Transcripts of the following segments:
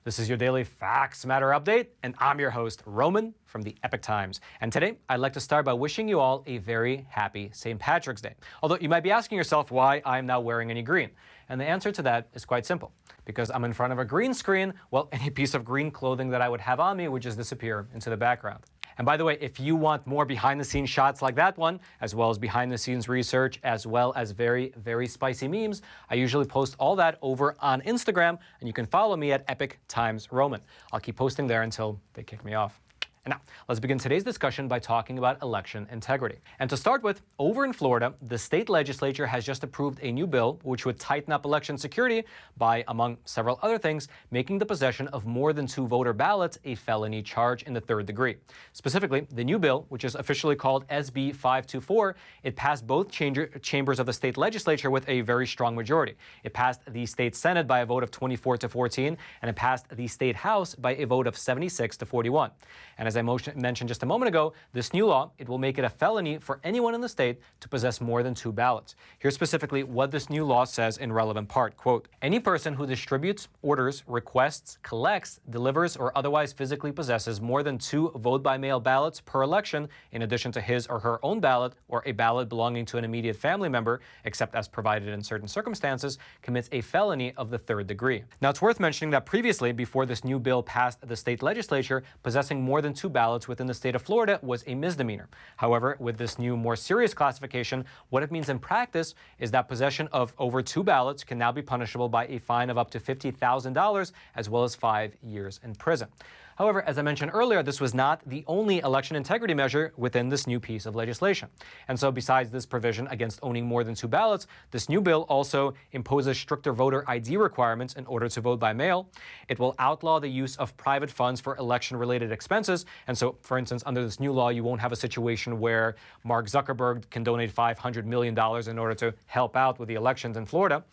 This is your daily Facts Matter update, and I'm your host, Roman from the Epoch Times. And today, I'd like to start by wishing you all a very happy St. Patrick's Day. Although you might be asking yourself why I'm now wearing any green. And the answer to that is quite simple. Because I'm in front of a green screen, well, any piece of green clothing that I would have on me would just disappear into the background. And by the way, if you want more behind-the-scenes shots like that one, as well as behind-the-scenes research, as well as very, very spicy memes, I usually post all that over on Instagram, and you can follow me at Epoch Times Roman. I'll keep posting there until they kick me off. And now, let's begin today's discussion by talking about election integrity. And to start with, over in Florida, the state legislature has just approved a new bill which would tighten up election security by, among several other things, making the possession of more than 2 voter ballots a felony charge in the 3rd degree. Specifically, the new bill, which is officially called SB 524, it passed both chambers of the state legislature with a very strong majority. It passed the state Senate by a vote of 24-14, and it passed the state House by a vote of 76-41. And as I mentioned just a moment ago, this new law, it will make it a felony for anyone in the state to possess more than 2 ballots. Here's specifically what this new law says in relevant part. Quote, any person who distributes, orders, requests, collects, delivers, or otherwise physically possesses more than 2 vote-by-mail ballots per election, in addition to his or her own ballot or a ballot belonging to an immediate family member, except as provided in certain circumstances, commits a felony of the 3rd degree. Now, it's worth mentioning that previously, before this new bill passed the state legislature, possessing more than 2 ballots within the state of Florida was a misdemeanor. However, with this new, more serious classification, what it means in practice is that possession of over 2 ballots can now be punishable by a fine of up to $50,000 as well as 5 years in prison. However, as I mentioned earlier, this was not the only election integrity measure within this new piece of legislation. And so besides this provision against owning more than 2 ballots, this new bill also imposes stricter voter ID requirements in order to vote by mail. It will outlaw the use of private funds for election-related expenses. And so, for instance, under this new law, you won't have a situation where Mark Zuckerberg can donate $500 million in order to help out with the elections in Florida.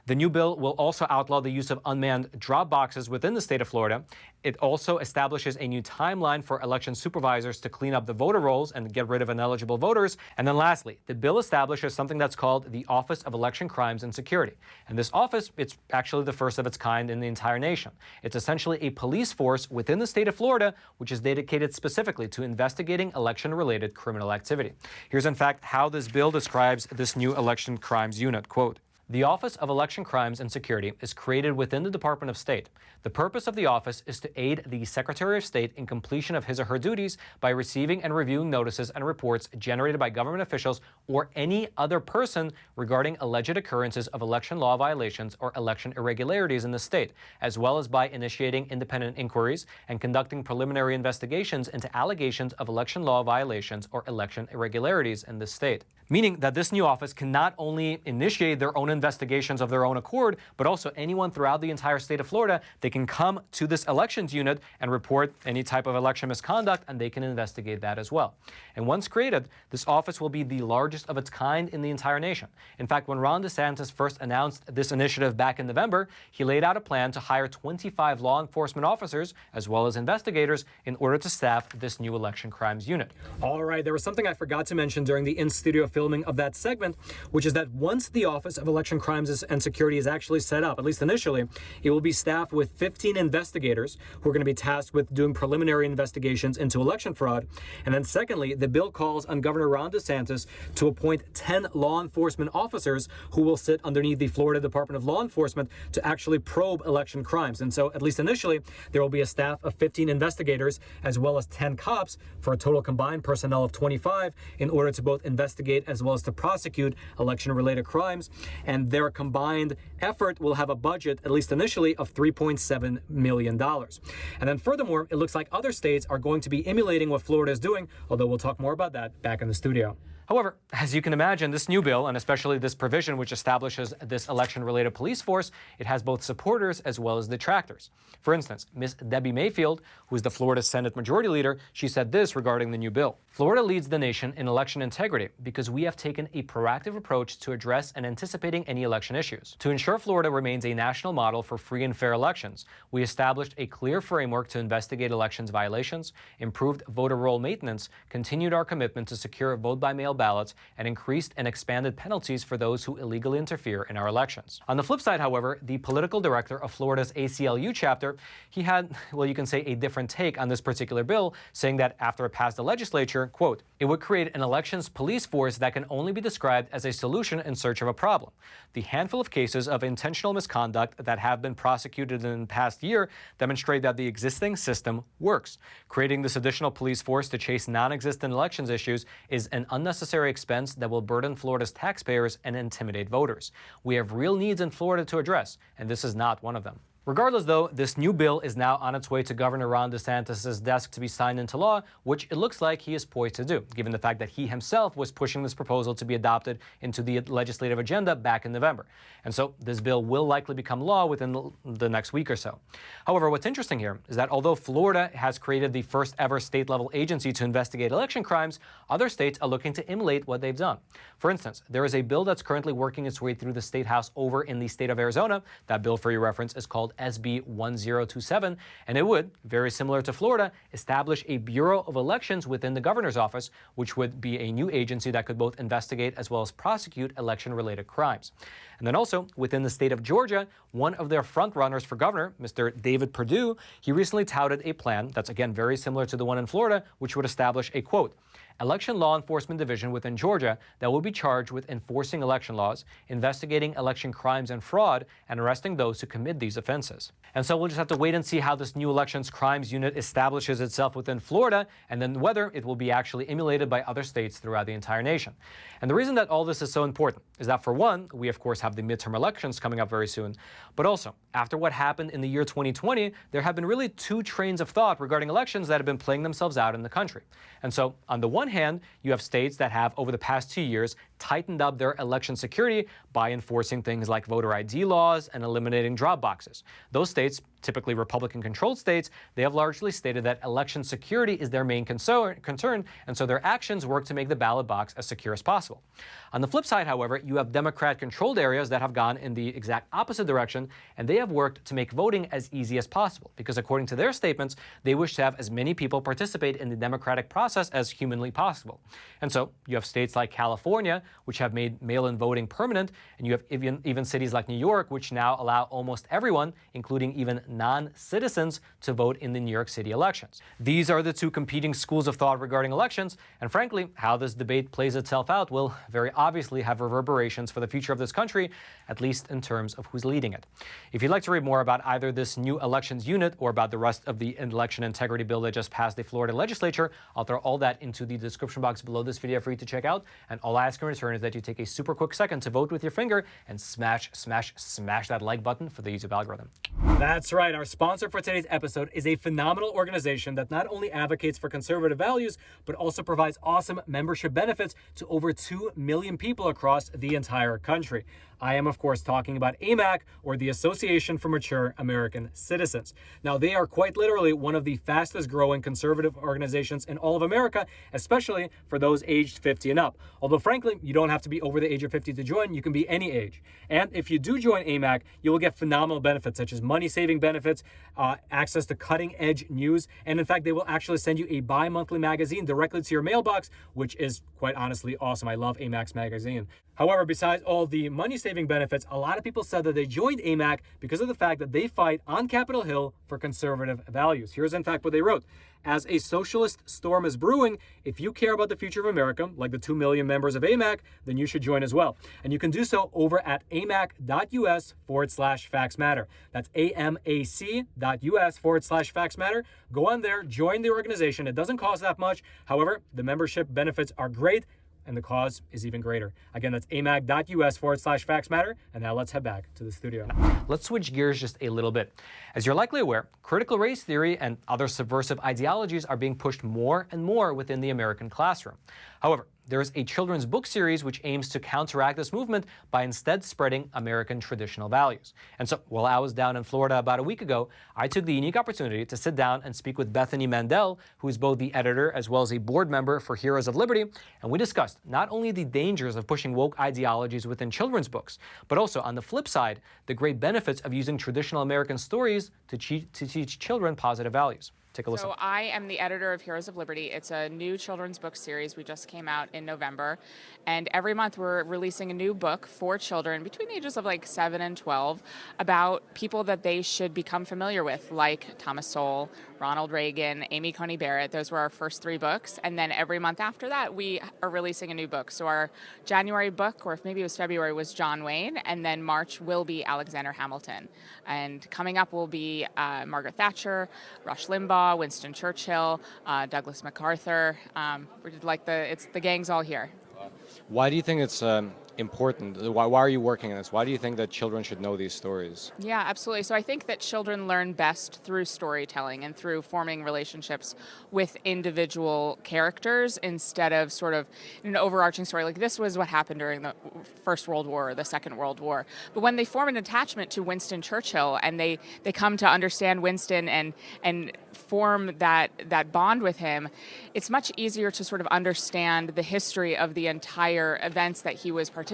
The new bill will also outlaw the use of unmanned drop boxes within the state of Florida. It also establishes a new timeline for election supervisors to clean up the voter rolls and get rid of ineligible voters. And then lastly, the bill establishes something that's called the Office of Election Crimes and Security. And this office, it's actually the first of its kind in the entire nation. It's essentially a police force within the state of Florida, which is dedicated specifically to investigating election-related criminal activity. Here's, in fact, how this bill describes this new election crimes unit. Quote, the Office of Election Crimes and Security is created within the Department of State. The purpose of the office is to aid the Secretary of State in completion of his or her duties by receiving and reviewing notices and reports generated by government officials or any other person regarding alleged occurrences of election law violations or election irregularities in the state, as well as by initiating independent inquiries and conducting preliminary investigations into allegations of election law violations or election irregularities in the state. Meaning that this new office can not only initiate their own investigations of their own accord, but also anyone throughout the entire state of Florida, they can come to this elections unit and report any type of election misconduct, and they can investigate that as well. And once created, this office will be the largest of its kind in the entire nation. In fact, when Ron DeSantis first announced this initiative back in November, he laid out a plan to hire 25 law enforcement officers, as well as investigators, in order to staff this new election crimes unit. All right, there was something I forgot to mention during the in-studio filming of that segment, which is that once the Office of Election Crimes and Security is actually set up, at least initially, it will be staffed with 15 investigators who are going to be tasked with doing preliminary investigations into election fraud. And then secondly, the bill calls on Governor Ron DeSantis to appoint 10 law enforcement officers who will sit underneath the Florida Department of Law Enforcement to actually probe election crimes. And so, at least initially, there will be a staff of 15 investigators as well as 10 cops for a total combined personnel of 25 in order to both investigate as well as to prosecute election-related crimes. And their combined effort will have a budget, at least initially, of $3.7 million. And then furthermore, it looks like other states are going to be emulating what Florida is doing, although we'll talk more about that back in the studio. However, as you can imagine, this new bill, and especially this provision which establishes this election-related police force, it has both supporters as well as detractors. For instance, Ms. Debbie Mayfield, who is the Florida Senate Majority Leader, she said this regarding the new bill. Florida leads the nation in election integrity because we have taken a proactive approach to address and anticipating any election issues. To ensure Florida remains a national model for free and fair elections, we established a clear framework to investigate elections violations, improved voter roll maintenance, continued our commitment to secure vote-by-mail ballots and increased and expanded penalties for those who illegally interfere in our elections. On the flip side, however, the political director of Florida's ACLU chapter, he had, well, you can say a different take on this particular bill, saying that after it passed the legislature, quote, it would create an elections police force that can only be described as a solution in search of a problem. The handful of cases of intentional misconduct that have been prosecuted in the past year demonstrate that the existing system works. Creating this additional police force to chase non-existent elections issues is an unnecessary expense that will burden Florida's taxpayers and intimidate voters. We have real needs in Florida to address, and this is not one of them. Regardless, though, this new bill is now on its way to Governor Ron DeSantis' desk to be signed into law, which it looks like he is poised to do, given the fact that he himself was pushing this proposal to be adopted into the legislative agenda back in November. And so this bill will likely become law within the next week or so. However, what's interesting here is that although Florida has created the first ever state-level agency to investigate election crimes, other states are looking to emulate what they've done. For instance, there is a bill that's currently working its way through the State House over in the state of Arizona. That bill, for your reference, is called SB 1027, and it would, very similar to Florida, establish a Bureau of Elections within the governor's office, which would be a new agency that could both investigate as well as prosecute election-related crimes. And then also, within the state of Georgia, one of their frontrunners for governor, Mr. David Perdue, he recently touted a plan that's, again, very similar to the one in Florida, which would establish a, quote, election law enforcement division within Georgia that will be charged with enforcing election laws, investigating election crimes and fraud, and arresting those who commit these offenses. And so we'll just have to wait and see how this new elections crimes unit establishes itself within Florida, and then whether it will be actually emulated by other states throughout the entire nation. And the reason that all this is so important is that, for one, we of course have the midterm elections coming up very soon, but also, after what happened in the year 2020, there have been really two trains of thought regarding elections that have been playing themselves out in the country. And so, on the one hand, you have states that have, over the past 2 years, tightened up their election security by enforcing things like voter ID laws and eliminating drop boxes. Those states, typically Republican-controlled states, they have largely stated that election security is their main concern, and so their actions work to make the ballot box as secure as possible. On the flip side, however, you have Democrat-controlled areas that have gone in the exact opposite direction, and they have worked to make voting as easy as possible, because according to their statements, they wish to have as many people participate in the democratic process as humanly possible. And so you have states like California, which have made mail-in voting permanent, and you have even cities like New York, which now allow almost everyone, including even non-citizens, to vote in the New York City elections. These are the two competing schools of thought regarding elections, and frankly, how this debate plays itself out will very obviously have reverberations for the future of this country, at least in terms of who's leading it. If you'd like to read more about either this new elections unit or about the rest of the election integrity bill that just passed the Florida legislature, I'll throw all that into the description box below this video for you to check out, and all I ask in return is that you take a super quick second to vote with your finger and smash that like button for the YouTube algorithm. That's right. Our sponsor for today's episode is a phenomenal organization that not only advocates for conservative values, but also provides awesome membership benefits to over 2 million people across the entire country. I am, of course, talking about AMAC, or the Association for Mature American Citizens. Now, they are quite literally one of the fastest growing conservative organizations in all of America, especially for those aged 50 and up. Although, frankly, you don't have to be over the age of 50 to join. You can be any age. And if you do join AMAC, you will get phenomenal benefits, such as money-saving benefits, access to cutting-edge news, and in fact, they will actually send you a bi-monthly magazine directly to your mailbox, which is quite honestly awesome. I love AMAC's magazine. However, besides all the money-saving benefits, a lot of people said that they joined AMAC because of the fact that they fight on Capitol Hill for conservative values. Here's in fact what they wrote. As a socialist storm is brewing, if you care about the future of America, like the 2 million members of AMAC, then you should join as well. And you can do so over at amac.us/factsmatter. That's amac.us/factsmatter. Go on there, join the organization. It doesn't cost that much. However, the membership benefits are great, and the cause is even greater. Again, that's amac.us/factsmatter. And now let's head back to the studio. Let's switch gears just a little bit. As you're likely aware, critical race theory and other subversive ideologies are being pushed more and more within the American classroom. However, there is a children's book series which aims to counteract this movement by instead spreading American traditional values. And so, while I was down in Florida about a week ago, I took the unique opportunity to sit down and speak with Bethany Mandel, who is both the editor as well as a board member for Heroes of Liberty, and we discussed not only the dangers of pushing woke ideologies within children's books, but also, on the flip side, the great benefits of using traditional American stories to teach children positive values. Take a listen. So I am the editor of Heroes of Liberty. It's a new children's book series. We just came out in November. And every month we're releasing a new book for children between the ages of like 7 and 12 about people that they should become familiar with, like Thomas Sowell, Ronald Reagan, Amy Coney Barrett. Those were our first 3 books. And then every month after that, we are releasing a new book. So our January book, or if maybe it was February, was John Wayne. And then March will be Alexander Hamilton. And coming up will be Margaret Thatcher, Rush Limbaugh, Winston Churchill, Douglas MacArthur. The gang's all here. Why do you think it's important? Why are you working on this? Why do you think that children should know these stories? Yeah, absolutely. So I think that children learn best through storytelling and through forming relationships with individual characters instead of sort of an overarching story. Like this was what happened during the First World War or the Second World War. But when they form an attachment to Winston Churchill and they come to understand Winston and form that bond with him, it's much easier to sort of understand the history of the entire events that he was participating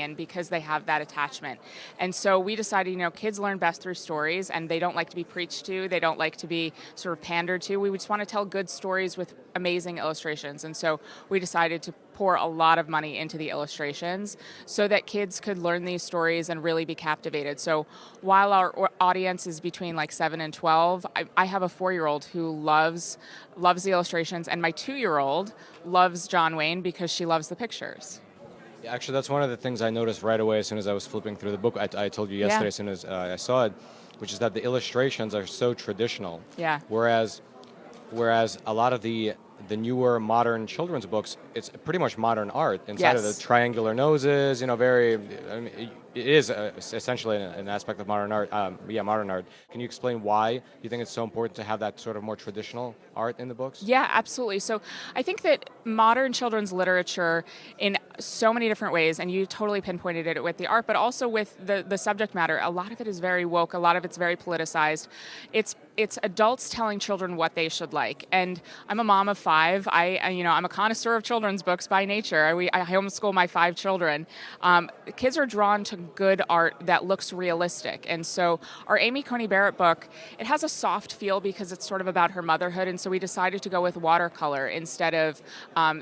in because they have that attachment. And so we decided, kids learn best through stories, and they don't like to be preached to. They don't like to be sort of pandered to. We just want to tell good stories with amazing illustrations. And so we decided to pour a lot of money into the illustrations so that kids could learn these stories and really be captivated. So while our audience is between like 7 and 12, I have a 4-year-old who loves the illustrations, and my 2-year-old loves John Wayne because she loves the pictures. Yeah, actually, that's one of the things I noticed right away as soon as I was flipping through the book. I told you yesterday as soon as I saw it, which is that the illustrations are so traditional. Yeah. Whereas a lot of the newer modern children's books, it's pretty much modern art inside of the triangular noses, it is essentially an aspect of modern art. Modern art. Can you explain why you think it's so important to have that sort of more traditional art in the books? Yeah, absolutely. So I think that modern children's literature in so many different ways, and you totally pinpointed it with the art, but also with the subject matter, a lot of it is very woke, a lot of it's very politicized. It's adults telling children what they should like. And I'm a mom of 5. I'm a connoisseur of children's books by nature. I homeschool my 5 children. Kids are drawn to good art that looks realistic. And so our Amy Coney Barrett book, it has a soft feel because it's sort of about her motherhood. And so we decided to go with watercolor instead of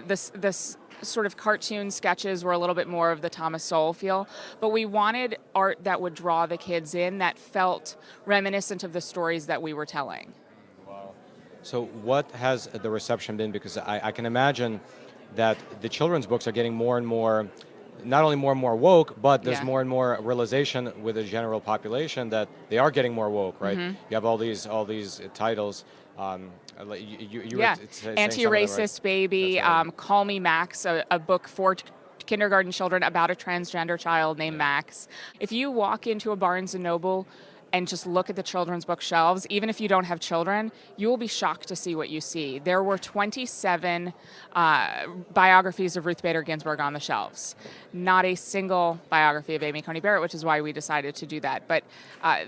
this sort of cartoon sketches were a little bit more of the Thomas Sowell feel, but we wanted art that would draw the kids in, that felt reminiscent of the stories that we were telling. Wow. So what has the reception been? Because I can imagine that the children's books are getting more and more, not only more and more woke, but there's more and more realization with the general population that they are getting more woke, right? Mm-hmm. You have all these titles. Anti-Racist, right? Baby, Right. Call Me Max, a book for kindergarten children about a transgender child named Max. If you walk into a Barnes & Noble and just look at the children's bookshelves, even if you don't have children, you will be shocked to see what you see. There were 27 biographies of Ruth Bader Ginsburg on the shelves. Not a single biography of Amy Coney Barrett, which is why we decided to do that. But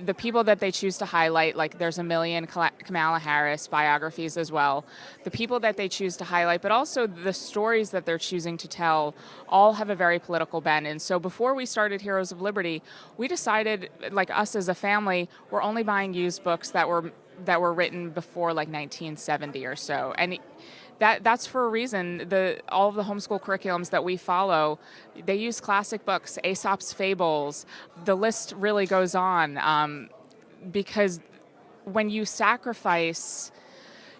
the people that they choose to highlight, like there's a million Kamala Harris biographies as well. The people that they choose to highlight, but also the stories that they're choosing to tell, all have a very political bent. And so before we started Heroes of Liberty, we decided, like us as a family, we're only buying used books that were written before like 1970 or so. And that's for a reason. All of the homeschool curriculums that we follow, they use classic books, Aesop's Fables. The list really goes on because when you sacrifice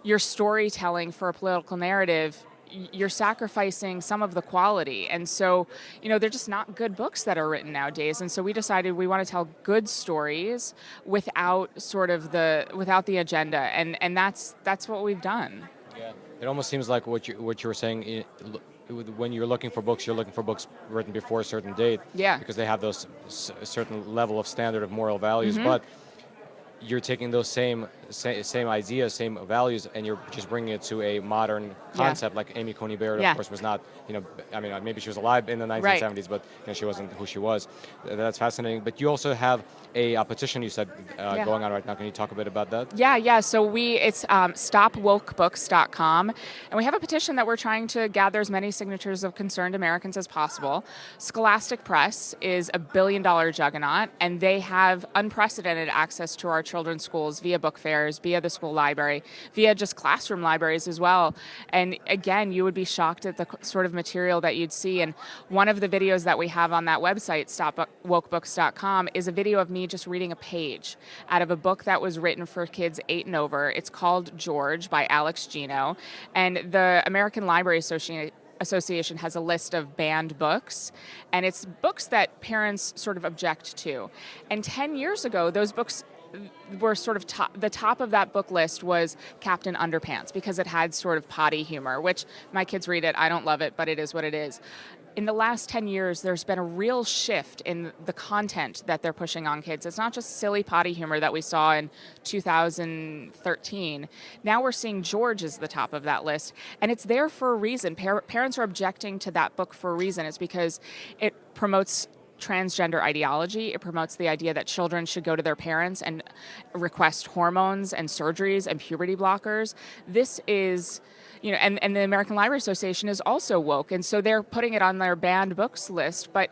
your storytelling for a political narrative, you're sacrificing some of the quality. And so, they're just not good books that are written nowadays. And so we decided we want to tell good stories without the agenda. And that's what we've done. Yeah. It almost seems like what you were saying, when you're looking for books written before a certain date. Yeah. Because they have those certain level of standard of moral values. Mm-hmm. But you're taking those same ideas, same values, and you're just bringing it to a modern concept. Like Amy Coney Barrett, of course, was not, maybe she was alive in the 1970s, but she wasn't who she was. That's fascinating. But you also have a petition, you said, going on right now. Can you talk a bit about that? Yeah. So it's stopwokebooks.com, and we have a petition that we're trying to gather as many signatures of concerned Americans as possible. Scholastic Press is $1 billion juggernaut, and they have unprecedented access to our children's schools, via book fairs, via the school library, via just classroom libraries as well. And again, you would be shocked at the sort of material that you'd see. And one of the videos that we have on that website, stopwokebooks.com, is a video of me just reading a page out of a book that was written for kids 8 and over. It's called George by Alex Gino. And the American Library Association has a list of banned books, and it's books that parents sort of object to. And 10 years ago, those books were sort of the top of that book list was Captain Underpants, because it had sort of potty humor, which my kids read it. I don't love it, but it is what it is. In the last 10 years, there's been a real shift in the content that they're pushing on kids. It's not just silly potty humor that we saw in 2013. Now we're seeing George is the top of that list, and it's there for a reason. Parents are objecting to that book for a reason. It's because it promotes transgender ideology. It promotes the idea that children should go to their parents and request hormones and surgeries and puberty blockers. This is, and the American Library Association is also woke, and so they're putting it on their banned books list. But,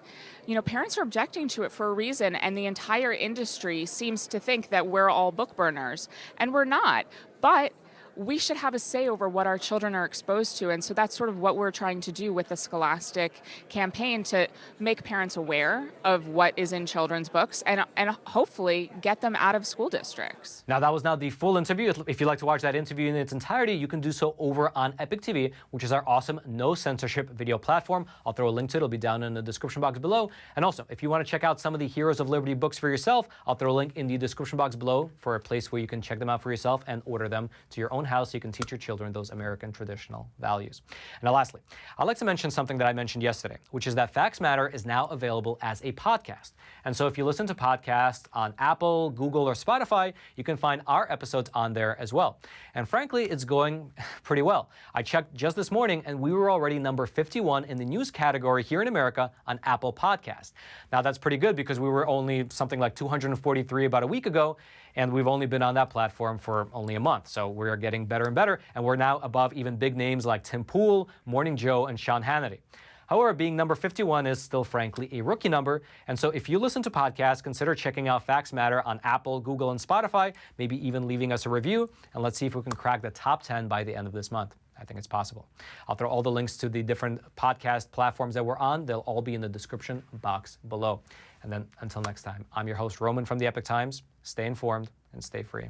parents are objecting to it for a reason, and the entire industry seems to think that we're all book burners, and we're not. But we should have a say over what our children are exposed to. And so that's sort of what we're trying to do with the Scholastic campaign, to make parents aware of what is in children's books and hopefully get them out of school districts. Now, that was now the full interview. If you'd like to watch that interview in its entirety, you can do so over on Epic TV, which is our awesome no censorship video platform. I'll throw a link to it. It'll be down in the description box below. And also, if you want to check out some of the Heroes of Liberty books for yourself, I'll throw a link in the description box below for a place where you can check them out for yourself and order them to your own house so you can teach your children those American traditional values. Now, lastly, I'd like to mention something that I mentioned yesterday, which is that Facts Matter is now available as a podcast. And so if you listen to podcasts on Apple, Google, or Spotify, you can find our episodes on there as well. And frankly, it's going pretty well. I checked just this morning, and we were already number 51 in the news category here in America on Apple Podcasts. Now, that's pretty good because we were only something like 243 about a week ago, and we've only been on that platform for only a month. So we're getting better and better, and we're now above even big names like Tim Pool, Morning Joe, and Sean Hannity. However, being number 51 is still, frankly, a rookie number. And so if you listen to podcasts, consider checking out Facts Matter on Apple, Google, and Spotify, maybe even leaving us a review, and let's see if we can crack the top 10 by the end of this month. I think it's possible. I'll throw all the links to the different podcast platforms that we're on. They'll all be in the description box below. And then until next time, I'm your host, Roman from the Epic Times. Stay informed and stay free.